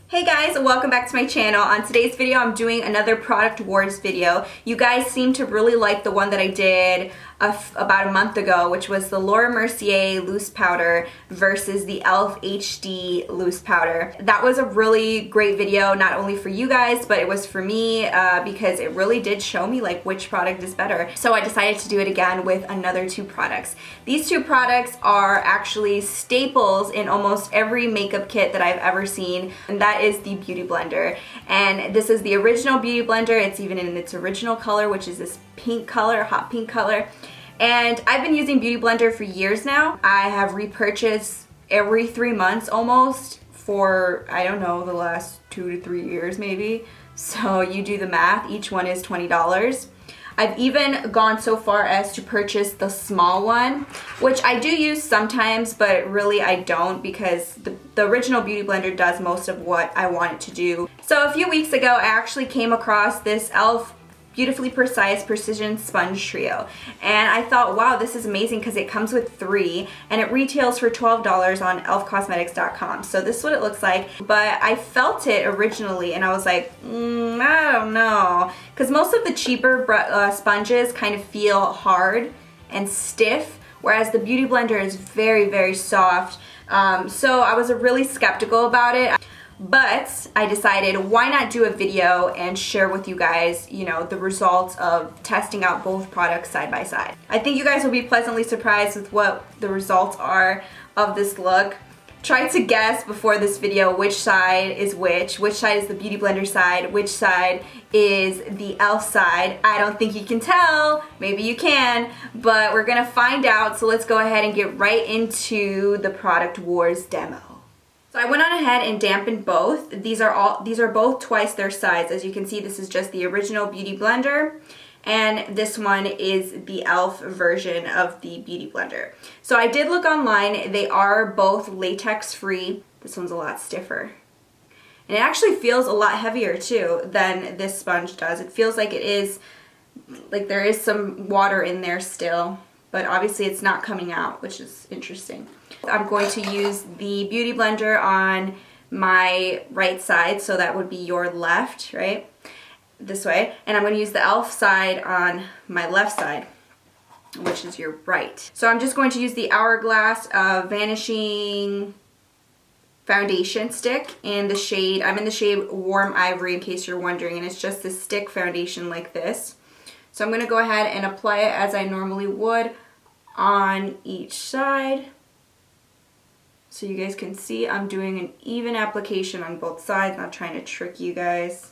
Hey guys, welcome back to my channel. On today's video, I'm doing another product wars video. You guys seem to really like the one that I did about a month ago, which was the Laura Mercier loose powder versus the e.l.f. HD loose powder. That was a really great video, not only for you guys, but it was for me because it really did show me like which product is better. So I decided to do it again with another two products. These two products are actually staples in almost every makeup kit that I've ever seen, and that is the Beauty Blender. And this is the original Beauty Blender. It's even in its original color, which is this pink color, hot pink color. And I've been using Beauty Blender for years now. I have repurchased every 3 months almost for, I don't know, the last 2 to 3 years maybe. So you do the math, each one is $20. I've even gone so far as to purchase the small one, which I do use sometimes, but really I don't because the original Beauty Blender does most of what I want it to do. So a few weeks ago, I actually came across this e.l.f. Beautifully Precise Precision Sponge Trio. And I thought, wow, this is amazing because it comes with 3 and it retails for $12 on elfcosmetics.com. So this is what it looks like. But I felt it originally and I was like, I don't know. Because most of the cheaper sponges kind of feel hard and stiff, whereas the Beauty Blender is very, very soft. So I was really skeptical about it. But I decided, why not do a video and share with you guys, you know, the results of testing out both products side by side. I think you guys will be pleasantly surprised with what the results are of this look. Try to guess before this video which side is which side is the Beauty Blender side, which side is the e.l.f. side. I don't think you can tell, maybe you can, but we're gonna find out, so let's go ahead and get right into the product wars demo. So I went on ahead and dampened both. These are both twice their size. As you can see, this is just the original Beauty Blender, and this one is the e.l.f. version of the Beauty Blender. So I did look online. They are both latex free. This one's a lot stiffer. And it actually feels a lot heavier too than this sponge does. It feels like it is, like there is some water in there still, but obviously it's not coming out, which is interesting. I'm going to use the Beauty Blender on my right side, so that would be your left, right? This way. And I'm going to use the e.l.f. side on my left side, which is your right. So I'm just going to use the Hourglass Vanishing foundation stick in the shade, I'm in the shade Warm Ivory in case you're wondering, and it's just this stick foundation like this. So I'm going to go ahead and apply it as I normally would on each side. So you guys can see I'm doing an even application on both sides, not trying to trick you guys.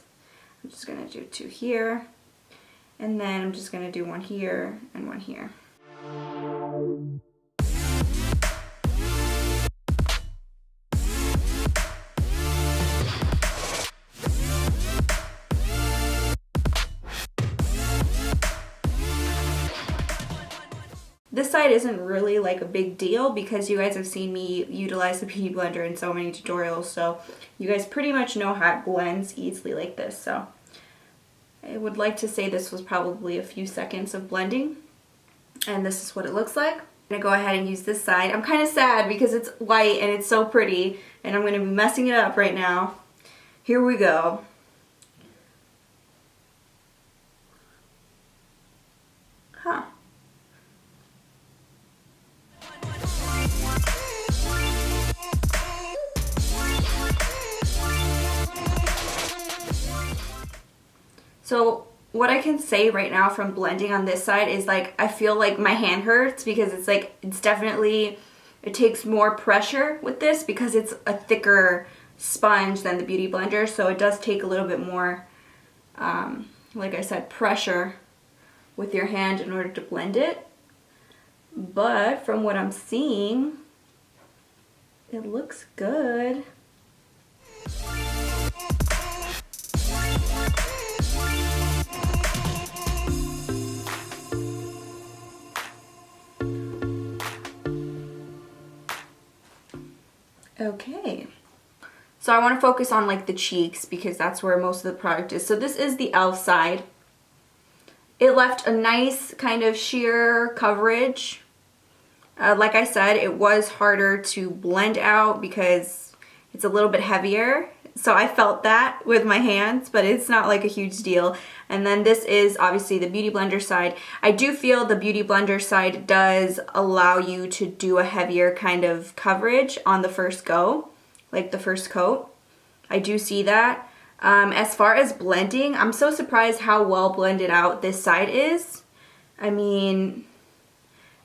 I'm just going to do 2 here, and then I'm just going to do 1 here and 1 here. This side isn't really like a big deal because you guys have seen me utilize the Beauty Blender in so many tutorials, so you guys pretty much know how it blends easily like this. So I would like to say this was probably a few seconds of blending, and this is what it looks like. I'm gonna go ahead and use this side. I'm kind of sad because it's white and it's so pretty, and I'm gonna be messing it up right now. Here we go. Huh. So what I can say right now from blending on this side is like I feel like my hand hurts because it's like it takes more pressure with this because it's a thicker sponge than the Beauty Blender, so it does take a little bit more like I said, pressure with your hand in order to blend it. But from what I'm seeing, it looks good. Okay, so I want to focus on like the cheeks because that's where most of the product is. So this is the e.l.f. side. It left a nice kind of sheer coverage. Like I said, it was harder to blend out because it's a little bit heavier so I felt that with my hands, but it's not like a huge deal. And then this is obviously the Beauty Blender side. I do feel the Beauty Blender side does allow you to do a heavier kind of coverage on the first go, like the first coat. I do see that. As far as blending, I'm so surprised how well blended out this side is. I mean,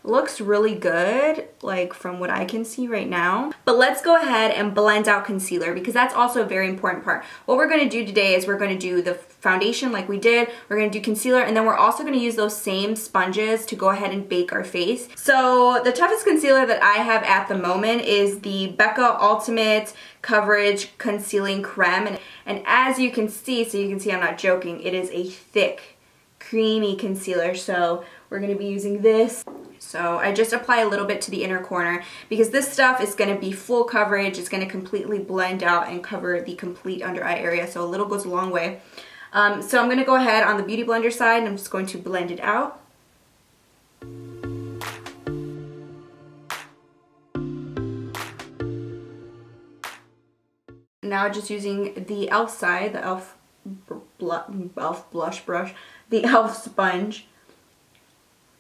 it looks really good, like from what I can see right now. But let's go ahead and blend out concealer, because that's also a very important part. What we're going to do today is we're going to do the foundation like we did. We're going to do concealer, and then we're also going to use those same sponges to go ahead and bake our face. So the toughest concealer that I have at the moment is the Becca Ultimate Coverage Concealing Creme. And as you can see, I'm not joking, it is a thick, creamy concealer. So we're going to be using this. So I just apply a little bit to the inner corner, because this stuff is going to be full coverage. It's going to completely blend out and cover the complete under eye area. So a little goes a long way. So I'm going to go ahead on the Beauty Blender side, and I'm just going to blend it out. Now just using the e.l.f. side, the e.l.f. Blush brush, the e.l.f. sponge.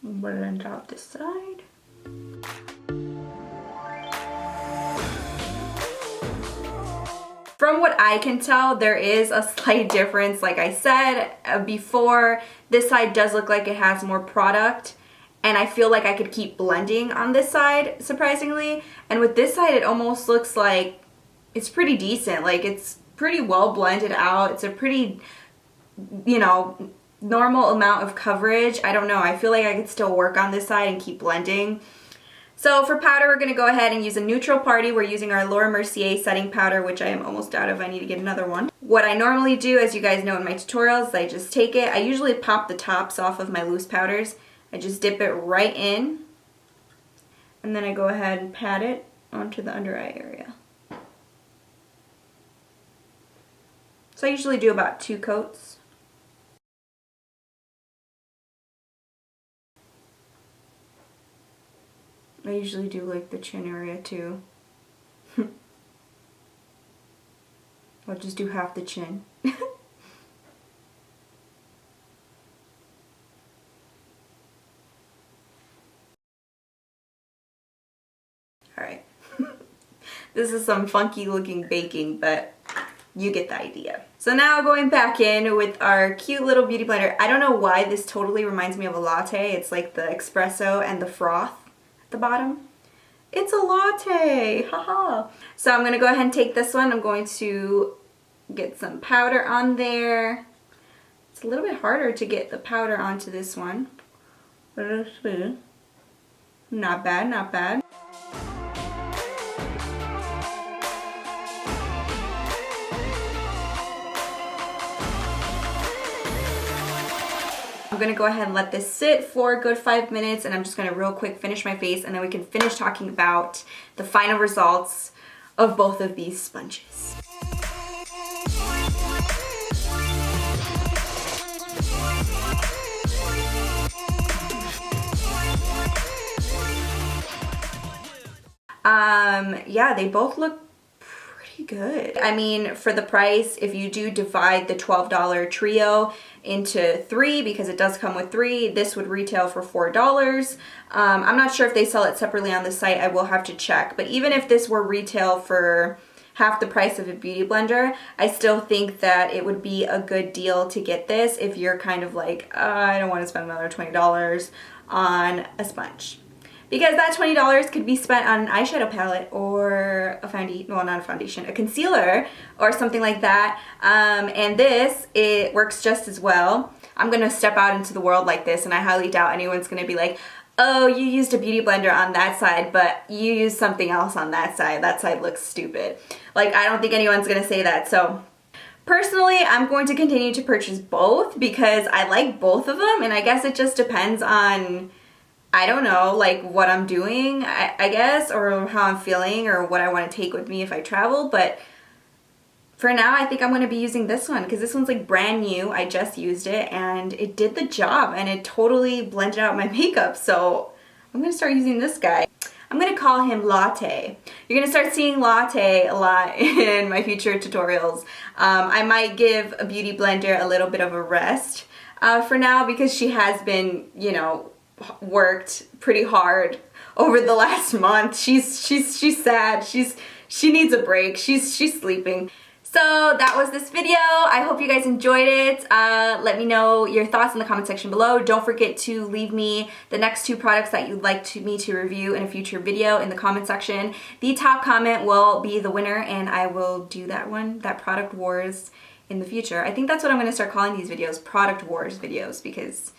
Blend out this side. From what I can tell, there is a slight difference. Like I said before, this side does look like it has more product, and I feel like I could keep blending on this side, surprisingly. And with this side, it almost looks like it's pretty decent. Like, it's pretty well blended out. It's a pretty, you know, normal amount of coverage. I don't know. I feel like I could still work on this side and keep blending. So for powder, we're going to go ahead and use a neutral party. We're using our Laura Mercier setting powder, which I am almost out of. I need to get another one. What I normally do, as you guys know in my tutorials, I just take it. I usually pop the tops off of my loose powders. I just dip it right in, and then I go ahead and pat it onto the under eye area. So I usually do about 2 coats. I usually do like the chin area too. I'll just do half the chin. Alright. This is some funky looking baking, but you get the idea. So now going back in with our cute little beauty blender. I don't know why this totally reminds me of a latte. It's like the espresso and the froth at the bottom. It's a latte, haha. So I'm gonna go ahead and take this one. I'm going to get some powder on there. It's a little bit harder to get the powder onto this one. Not bad, not bad. I'm gonna go ahead and let this sit for a good 5 minutes, and I'm just gonna real quick finish my face, and then we can finish talking about the final results of both of these sponges. Yeah, they both look pretty good. I mean, for the price, if you do divide the $12 trio into 3, because it does come with 3, this would retail for $4. I'm not sure if they sell it separately on the site. I will have to check. But even if this were retail for half the price of a beauty blender, I still think that it would be a good deal to get this if you're kind of like, I don't want to spend another $20 on a sponge. Because that $20 could be spent on an eyeshadow palette or a foundation, well, not a foundation, a concealer or something like that. And this, it works just as well. I'm gonna step out into the world like this, and I highly doubt anyone's gonna be like, oh, you used a beauty blender on that side, but you used something else on that side. That side looks stupid. Like, I don't think anyone's gonna say that. So personally, I'm going to continue to purchase both because I like both of them, and I guess it just depends on, I don't know, like what I'm doing, I guess, or how I'm feeling, or what I want to take with me if I travel. But for now, I think I'm going to be using this one because this one's like brand new. I just used it and it did the job, and it totally blended out my makeup. So I'm going to start using this guy. I'm gonna call him Latte. You're gonna start seeing Latte a lot in my future tutorials. I might give a beauty blender a little bit of a rest for now because she has been, you know, worked pretty hard over the last month. She's sad. She needs a break. She's sleeping. So that was this video. I hope you guys enjoyed it. Let me know your thoughts in the comment section below. Don't forget to leave me the next 2 products that you'd like me to review in a future video in the comment section. The top comment will be the winner, and I will do that one, that product wars, in the future. I think that's what I'm gonna start calling these videos, product wars videos, because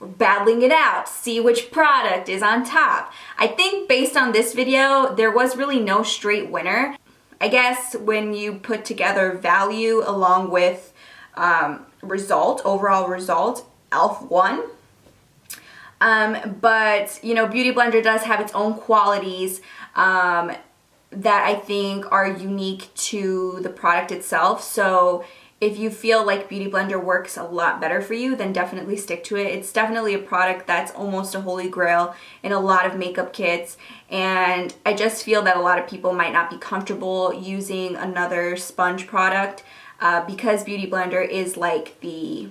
we're battling it out, see which product is on top. I think based on this video, there was really no straight winner. I guess when you put together value along with overall result, e.l.f. won. But, you know, Beauty Blender does have its own qualities that I think are unique to the product itself. So if you feel like Beauty Blender works a lot better for you, then definitely stick to it. It's definitely a product that's almost a holy grail in a lot of makeup kits, and I just feel that a lot of people might not be comfortable using another sponge product because Beauty Blender is like the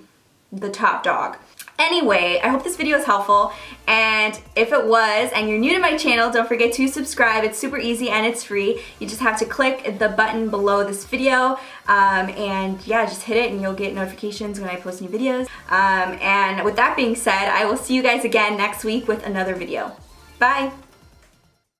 top dog. Anyway, I hope this video is helpful, and if it was and you're new to my channel, don't forget to subscribe. It's super easy and it's free. You just have to click the button below this video and yeah, just hit it and you'll get notifications when I post new videos. And with that being said, I will see you guys again next week with another video. Bye!